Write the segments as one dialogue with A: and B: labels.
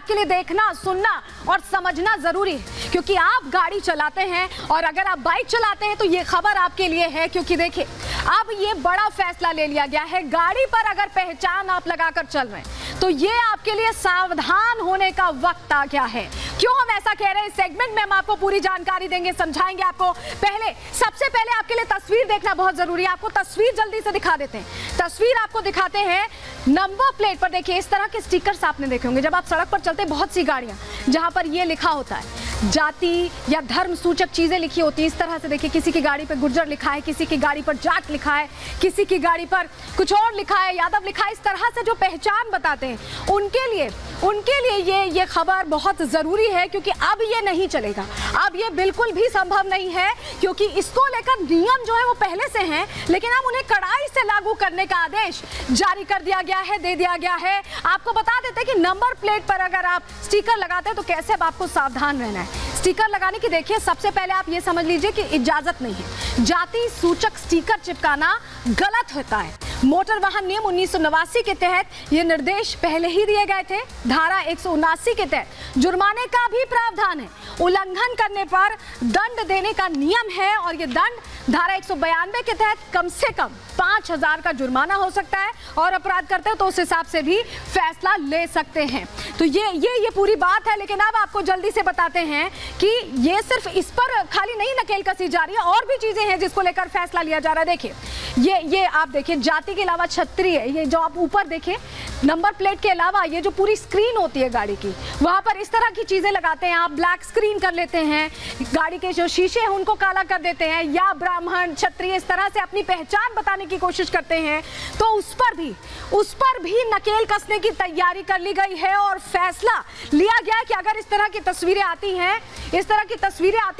A: आपके लिए देखना, सुनना और समझना जरूरी है, क्योंकि आप गाड़ी चलाते हैं और अगर आप बाइक चलाते हैं तो ये खबर आपके लिए है। क्योंकि देखिए, अब ये बड़ा फैसला ले लिया गया है। गाड़ी पर अगर पहचान आप लगाकर चल रहे हैं तो ये आपके लिए सावधान होने का वक्त आ गया है। क्यों हम ऐसा कह रहे हैं, इस सेगमेंट में हम आपको पूरी जानकारी देंगे, समझाएंगे आपको। सबसे पहले आपके लिए तस्वीर देखना बहुत जरूरी है। आपको तस्वीर जल्दी से दिखा देते हैं। तस्वीर आपको दिखाते हैं नंबर प्लेट पर। देखिए, इस तरह के स्टिकर्स आपने देखे होंगे जब आप सड़क पर चलते हैं, बहुत सी गाड़ियां जहां पर ये लिखा होता है, जाति या धर्म सूचक चीजें लिखी होती है। इस तरह से देखिए, किसी की गाड़ी पर गुर्जर लिखा है, किसी की गाड़ी पर जाट लिखा है, किसी की गाड़ी पर कुछ और लिखा है, यादव लिखा है। इस तरह से जो पहचान बताते हैं उनके लिए ये खबर बहुत जरूरी है, क्योंकि अब ये नहीं चलेगा। अब ये बिल्कुल भी संभव नहीं है, क्योंकि इसको लेकर नियम जो है वो पहले से हैं, लेकिन अब उन्हें कड़ाई से लागू करने का आदेश जारी कर दिया गया है, दे दिया गया है। आपको बता देते हैं कि नंबर प्लेट पर अगर आप स्टिकर लगाते हैं तो कैसे अब आपको सावधान रहना है। स्टिकर लगाने की देखिए, सबसे पहले आप ये समझ लीजिए कि इजाजत नहीं है। जाति सूचक स्टिकर चिपकाना गलत होता है। मोटर वाहन नियम 1989 के तहत ये निर्देश पहले ही दिए गए थे। धारा 179 के तहत जुर्माने का भी प्रावधान है। उल्लंघन करने पर दंड देने का नियम है और ये दंड धारा 192 के तहत कम से कम 5,000 का जुर्माना हो सकता है, और अपराध करते हैं तो उस हिसाब से भी फैसला ले सकते हैं। तो ये पूरी बात है। लेकिन अब आपको जल्दी से बताते हैं कि ये सिर्फ इस पर खाली नहीं नकेल कसी जा रही है, और भी चीजें हैं जिसको लेकर फैसला लिया जा रहा है। देखिए, ये आप देखिए, जाति के अलावा छतरी है। ये जो आप ऊपर देखें, नंबर प्लेट के अलावा ये जो पूरी स्क्रीन होती है गाड़ी की, वहां पर इस तरह की चीजें लगाते हैं। आप ब्लैक स्क्रीन कर लेते हैं, गाड़ी के जो शीशे हैं उनको काला कर देते हैं, या ब्राह्मण, क्षत्रिय इस तरह से अपनी पहचान बताने की कोशिश करते हैं, तो उस पर भी नकेल कसने की तैयारी कर ली गई है। और फैसला लिया गया है कि अगर इस तरह की तस्वीरें आती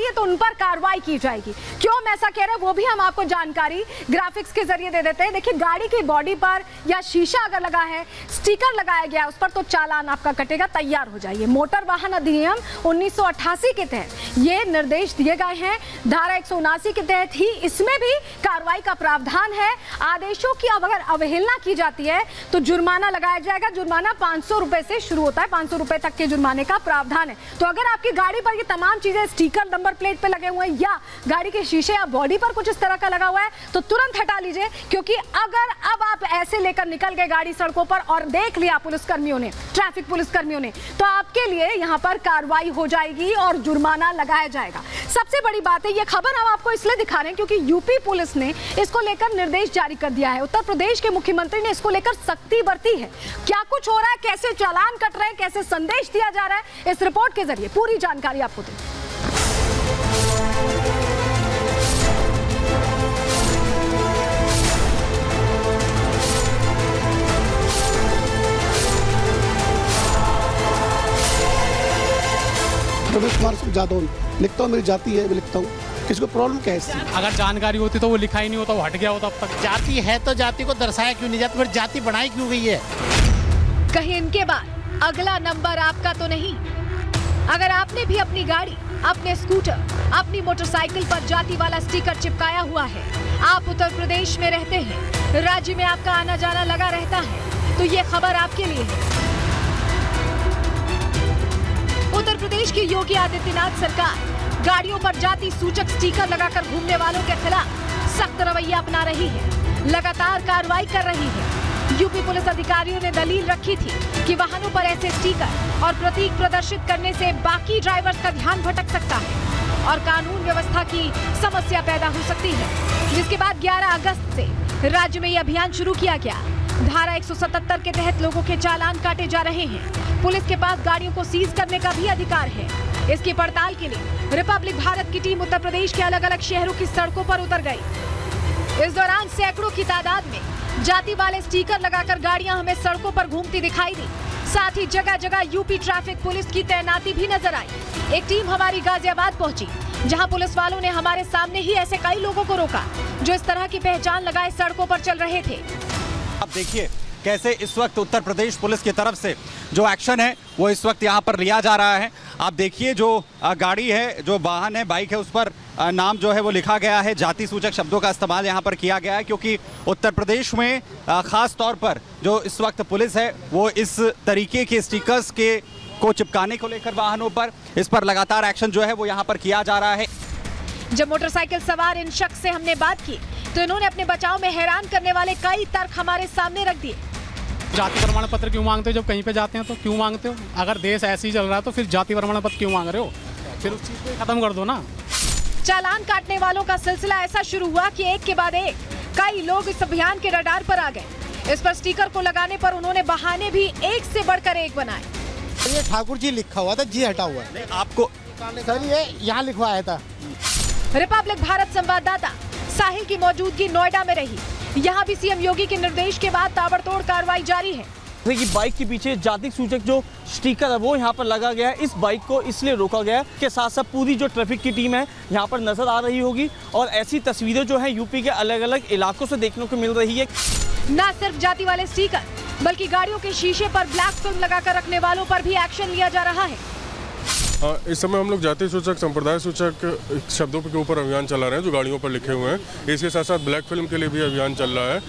A: हैं तो उन पर कार्रवाई की जाएगी। क्यों हम ऐसा कह रहे हैं वो भी हम आपको जानकारी ग्राफिक्स के जरिए दे देते हैं। देखिए, गाड़ी की बॉडी पर या शीशा अगर लगा है, स्टिकर लगाया गया उस पर, तो चालान आपका कटेगा, तैयार हो जाइए। मोटर वाहन अधिनियम 1988 के तहत ये निर्देश दिए गए हैं। धारा 179 के तहत ही इसमें भी कार्रवाई का प्रावधान है। आदेशों की अगर अवहेलना की जाती है तो जुर्माना लगाया जाएगा। जुर्माना 500 रुपए से शुरू होता है, 500 रुपए तक के जुर्माने का प्रावधान है। तो अगर आपकी गाड़ी पर ये तमाम चीजें, स्टिकर नंबर प्लेट पे लगे हुए हैं या गाड़ी के शीशे या बॉडी पर कुछ इस तरह का लगा हुआ है, तो तुरंत हटा लीजिए। क्योंकि अगर अब आप ऐसे लेकर निकल गए गाड़ी सड़कों पर और देख लिया पुलिसकर्मियों ने, ट्रैफिक पुलिसकर्मियों ने, तो आपके लिए यहाँ पर कार्रवाई हो जाएगी और जुर्माना लगाया जाएगा। सबसे बड़ी बात है, ये खबर हम आपको इसलिए दिखा रहे हैं क्योंकि यूपी पुलिस ने इसको लेकर निर्देश जारी कर दिया है। उत्तर प्रदेश के मुख्यमंत्री ने इसको लेकर सख्ती बरती है। क्या कुछ हो रहा है, कैसे चालान कट रहे हैं, कैसे संदेश दिया जा रहा है, इस रिपोर्ट के जरिए पूरी जानकारी आपको दें।
B: रमेश कुमार जादव लिखता हूँ, मेरी जाति है, मैं लिखता हूँ। किसी को प्रॉब्लम क्या है इससे?
C: अगर जानकारी होती तो वो लिखा ही नहीं होता, वो हट गया होता अब तक।
D: जाति है तो जाति को दर्शाया क्यों नहीं जाता, फिर जाति बनाई क्यों गई है?
A: कहीं इनके बाद अगला नंबर आपका तो नहीं। अगर आपने भी अपनी गाड़ी, अपने स्कूटर, अपनी मोटरसाइकिल पर जाति वाला स्टिकर चिपकाया हुआ है, आप उत्तर प्रदेश में रहते हैं, राज्य में आपका आना जाना लगा रहता है, तो ये खबर आपके लिए है। उत्तर प्रदेश की योगी आदित्यनाथ सरकार गाड़ियों पर जाति सूचक स्टिकर लगाकर घूमने वालों के खिलाफ सख्त रवैया अपना रही है, लगातार कार्रवाई कर रही है। यूपी पुलिस अधिकारियों ने दलील रखी थी कि वाहनों पर ऐसे स्टिकर और प्रतीक प्रदर्शित करने से बाकी ड्राइवर्स का ध्यान भटक सकता है और कानून व्यवस्था की समस्या पैदा हो सकती है। जिसके बाद 11 अगस्त से राज्य में ये अभियान शुरू किया गया। धारा 177 के तहत लोगों के चालान काटे जा रहे हैं। पुलिस के पास गाड़ियों को सीज करने का भी अधिकार है। इसकी पड़ताल के लिए रिपब्लिक भारत की टीम उत्तर प्रदेश के अलग अलग शहरों की सड़कों पर उतर गई। इस दौरान सैकड़ों की तादाद में जाति वाले स्टिकर लगाकर गाड़ियां हमें सड़कों पर घूमती दिखाई दी। साथ ही जगह जगह यूपी ट्रैफिक पुलिस की तैनाती भी नजर आई। एक टीम हमारी गाजियाबाद पहुंची, जहां पुलिस वालों ने हमारे सामने ही ऐसे कई लोगों को रोका जो इस तरह की पहचान लगाए सड़कों पर चल रहे थे।
E: आप देखिए कैसे इस वक्त उत्तर प्रदेश पुलिस की तरफ से जो एक्शन है वो इस वक्त यहाँ पर लिया जा रहा है। आप देखिए जो गाड़ी है, जो वाहन है, बाइक है, उस पर नाम जो है वो लिखा गया है। जाति सूचक शब्दों का इस्तेमाल यहाँ पर किया गया है क्योंकि उत्तर प्रदेश में ख़ास तौर पर जो इस वक्त पुलिस है वो इस तरीके के स्टिकर्स के को चिपकाने को लेकर वाहनों पर, इस पर लगातार एक्शन जो है वो यहाँ पर किया जा रहा है।
A: जब मोटरसाइकिल सवार इन शख्स से हमने बात की तो इन्होंने अपने बचाव में हैरान करने वाले कई तर्क हमारे सामने रख दिए।
C: जाति प्रमाण पत्र क्यों मांगते हो? जब कहीं पे जाते हैं तो क्यों मांगते हो? अगर देश ऐसे ही चल रहा है तो फिर जाति प्रमाण पत्र क्यों मांग रहे हो? फिर उस चीज़ को खत्म कर दो ना।
A: चालान काटने वालों का सिलसिला ऐसा शुरू हुआ कि एक के बाद एक कई लोग इस अभियान के रडार पर आ गए। इस पर स्टिकर को लगाने पर उन्होंने बहाने भी एक से बढ़कर एक बनाए।
D: ये ठाकुर जी लिखा हुआ था, जी हटा हुआ है।
E: आपको
D: सर ये यहाँ लिखवाया था।
A: रिपब्लिक भारत संवाददाता साहिल की मौजूदगी नोएडा में रही। यहाँ भी सीएम योगी के निर्देश के बाद ताबड़तोड़ कार्रवाई जारी है।
F: कि बाइक के पीछे जाति सूचक जो स्टिकर है वो यहाँ पर लगा गया है। इस बाइक को इसलिए रोका गया है कि साथ साथ पूरी जो ट्रैफिक की टीम है यहाँ पर नजर आ रही होगी और ऐसी तस्वीरें जो है यूपी के अलग अलग इलाकों से देखने को मिल रही है।
A: न सिर्फ जाति वाले स्टिकर बल्कि गाड़ियों के शीशे पर ब्लैक फिल्म लगाकर रखने वालों पर भी एक्शन लिया जा रहा है।
G: इस समय हम लोग जाति सूचक, संप्रदाय सूचक शब्दों के ऊपर अभियान चला रहे हैं जो गाड़ियों पर लिखे हुए हैं। इसके साथ साथ ब्लैक फिल्म के लिए भी अभियान चल रहा है।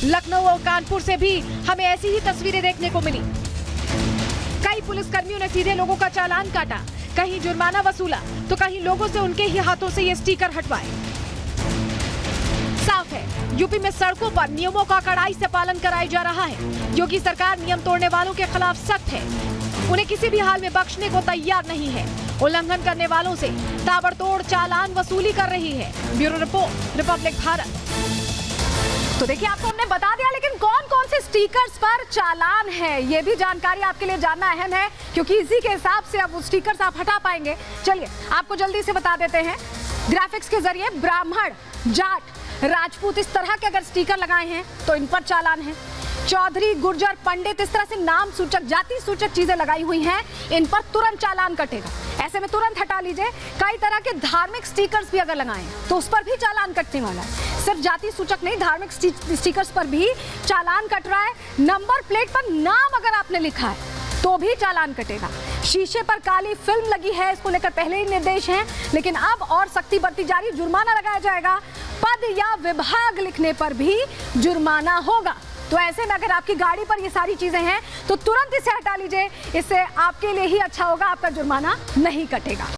A: लखनऊ और कानपुर से भी हमें ऐसी ही तस्वीरें देखने को मिली। कई पुलिसकर्मियों ने सीधे लोगों का चालान काटा, कहीं जुर्माना वसूला तो कहीं लोगों से उनके ही हाथों से ये स्टिकर हटवाए। साफ है यूपी में सड़कों पर नियमों का कड़ाई से पालन कराया जा रहा है। योगी सरकार नियम तोड़ने वालों के खिलाफ सख्त है, उन्हें किसी भी हाल में बख्शने को तैयार नहीं है। उल्लंघन करने वालों से ताबड़तोड़ चालान वसूली कर रही है। Bureau report, Republic Bharat. तो देखिए आपको हमने बता दिया, लेकिन कौन कौन से स्टिकर्स पर चालान है ये भी जानकारी आपके लिए जानना अहम है, क्योंकि इसी के हिसाब से अब वो स्टिकर्स आप हटा पाएंगे। चलिए आपको जल्दी से बता देते हैं। ग्राफिक्स के जरिए ब्राह्मण, जाट, राजपूत इस तरह के अगर स्टिकर लगाए हैं तो इन पर चालान है। चौधरी, गुर्जर, पंडित इस तरह से नाम सूचक, जाति सूचक चीजें लगाई हुई हैं, इन पर तुरंत चालान कटेगा। ऐसे में तुरंत हटा लीजिए। कई तरह के धार्मिक स्टिकर्स भी अगर लगाएं तो उस पर भी चालान कटने वाला है। सिर्फ जाति सूचक नहीं, धार्मिक स्टिकर्स पर भी चालान कट रहा है। नंबर प्लेट पर नाम अगर आपने लिखा है तो भी चालान कटेगा। शीशे पर काली फिल्म लगी है, इसको लेकर पहले ही निर्देश हैं, लेकिन अब और सख्ती बढ़ती जा रही। जुर्माना लगाया जाएगा। पद या विभाग लिखने पर भी जुर्माना होगा। तो ऐसे में अगर आपकी गाड़ी पर ये सारी चीजें हैं तो तुरंत इसे हटा लीजिए। इससे आपके लिए ही अच्छा होगा, आपका जुर्माना नहीं कटेगा।